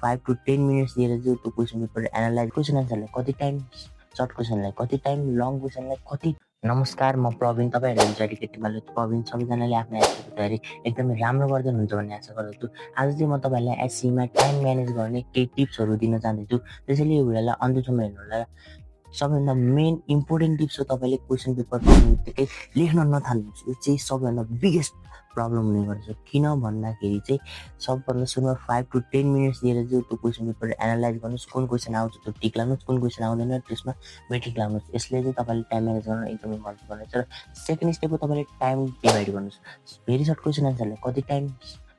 5 to 10 minutes दिएर चाहिँ त्यो क्वेसन पेपर एनालाइज क्वेसन एन्सरलाई कति टाइम, सर्ट क्वेसनलाई कति टाइम, लङ क्वेसनलाई कति। नमस्कार, म प्रवीण, तपाईँहरूले जडिकेटी मालु प्रवीण। सबैजनाले आफ्नो एसईको तयारी एकदमै राम्रो गर्दै हुनुहुन्छ भन्ने आशा गर्दछु। आज चाहिँ म तपाईँहरूलाई एसईमा टाइम म्यानेज गर्ने केही टिप्सहरू दिन चाहन्छु। त्यसैले यो भिडियोलाई अन्त्यसम्म हेर्नु होला। सबैभन्दा मेन इम्पोर्टेन्ट टिप्स हो तपाईँले क्वेसन पेपर पढ्नु बित्तिकै लेख्न नथाल्नुहोस्। यो चाहिँ सबैभन्दा बिगेस्ट प्रब्लम हुने गर्छ। किन भन्दाखेरि चाहिँ सबभन्दा सुरुमा 5 to 10 मिनट्स दिएर चाहिँ त्यो क्वेसन पेपर एनालाइज गर्नुहोस्। कुन क्वेसन आउँछ त्यो टिक लाउनुहोस्, कुन क्वेसन आउँदैन त्यसमा मेट्रिक लाउनुहोस्। यसले चाहिँ तपाईँले टाइम म्यानेज गर्न एकदमै मद्दत गर्नेछ। र सेकेन्ड स्टेप हो तपाईँले टाइम डिभाइड गर्नुहोस्। भेरी सर्ट क्वेसन एन्सरलाई कति टाइम,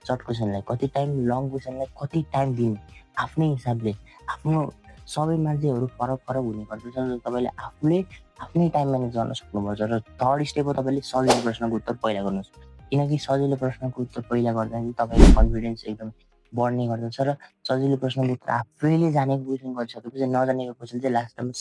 सर्ट क्वेसनलाई कति टाइम, लङ क्वेसनलाई कति टाइम दिने आफ्नै हिसाबले। आफ्नो सबै मान्छेहरू फरक फरक हुने गर्दछ र तपाईँले आफूले आफ्नै टाइम म्यानेज गर्न सक्नुपर्छ। र थर्ड स्टेप हो तपाईँले सजिलो प्रश्नको उत्तर पहिला गर्नुहोस्। किनकि सजिलो प्रश्नको उत्तर पहिला गर्दाखेरि तपाईँको कन्फिडेन्स एकदम बढ्ने गर्दछ र सजिलो प्रश्नको उत्तर आफैले जानेको क्वेसन गरिसकेपछि नजानेको क्वेसन चाहिँ लास्ट टाइममा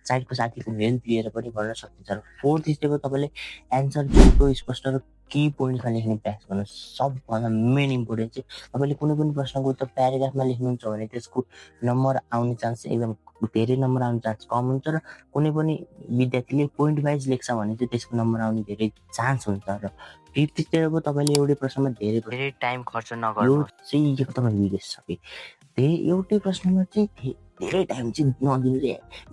साइडको साथीको हेल्प लिएर पनि गर्न सकिन्छ। र फोर्थ स्टेप हो तपाईँले एन्सर छोटो, स्पष्ट र की पोइन्ट्समा लेख्ने प्रयास गर्नुहोस्। सबभन्दा मेन इम्पोर्टेन्ट चाहिँ तपाईँले कुनै पनि प्रश्नको उत्तर प्याराग्राफमा लेख्नुहुन्छ भने त्यसको नम्बर आउने चान्स एकदम धेरै नम्बर आउने चान्स कम हुन्छ। र कुनै पनि विद्यार्थीले पोइन्ट वाइज लेख्छ भने चाहिँ त्यसको नम्बर आउने धेरै चान्स हुन्छ। र फिफ्थ स्टेप हो तपाईँले एउटै प्रश्नमा धेरै टाइम खर्च नगर्नुहोस्। यो चाहिँ एकदमै बिगेस्ट छ कि एउटै प्रश्नमा चाहिँ धेरै टाइम चाहिँ नदिनु।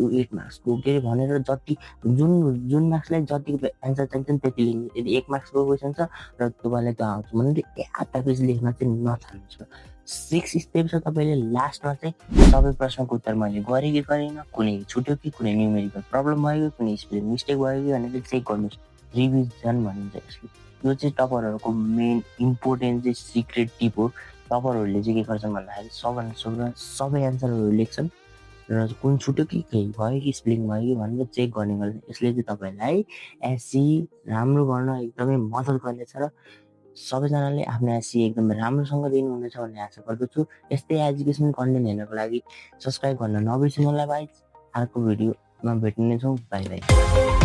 यो 8 मार्क्सको के अरे भनेर जति जुन मार्क्सलाई जति एन्सर चाहिन्छ त्यति लेख्नु। यदि 1 मार्क्सको क्वेसन छ र तपाईँलाई त्यो आउँछ भने आधा पेज लेख्न चाहिँ नथाल्नुहोस्। 6 स्टेप छ तपाईँले लास्टमा चाहिँ सबै प्रश्नको उत्तर मैले गरेँ कि गरेन, कुनै छुट्यो कि, कुनै न्युमेरिकल प्रब्लम भयो कि, कुनै स्पेलिङ मिस्टेक भयो कि भनेर चेक गर्नुहोस्। रिभिजन भनिन्छ यसले। यो चाहिँ टपरहरूको मेन इम्पोर्टेन्ट चाहिँ सिक्रेट टिप हो। टपरहरूले चाहिँ के गर्छन् भन्दाखेरि सबभन्दा सुरुमा सबै एन्सरहरू लेख्छन् र कुन छुट्यो कि केही भयो कि स्पेलिङ भयो कि भनेर चेक गर्ने गर्छन्। यसले चाहिँ तपाईँलाई एसई राम्रो गर्न एकदमै मद्दत गर्नेछ र सबैजनाले आफ्नो एसई एकदमै राम्रोसँग दिनुहुनेछ भन्ने आशा गर्दछु। यस्तै एजुकेसन कन्टेन्ट हेर्नको लागि सब्सक्राइब गर्न नबिर्सनु होला भाइ। अर्को भिडियोमा भेट्नेछौँ। By by.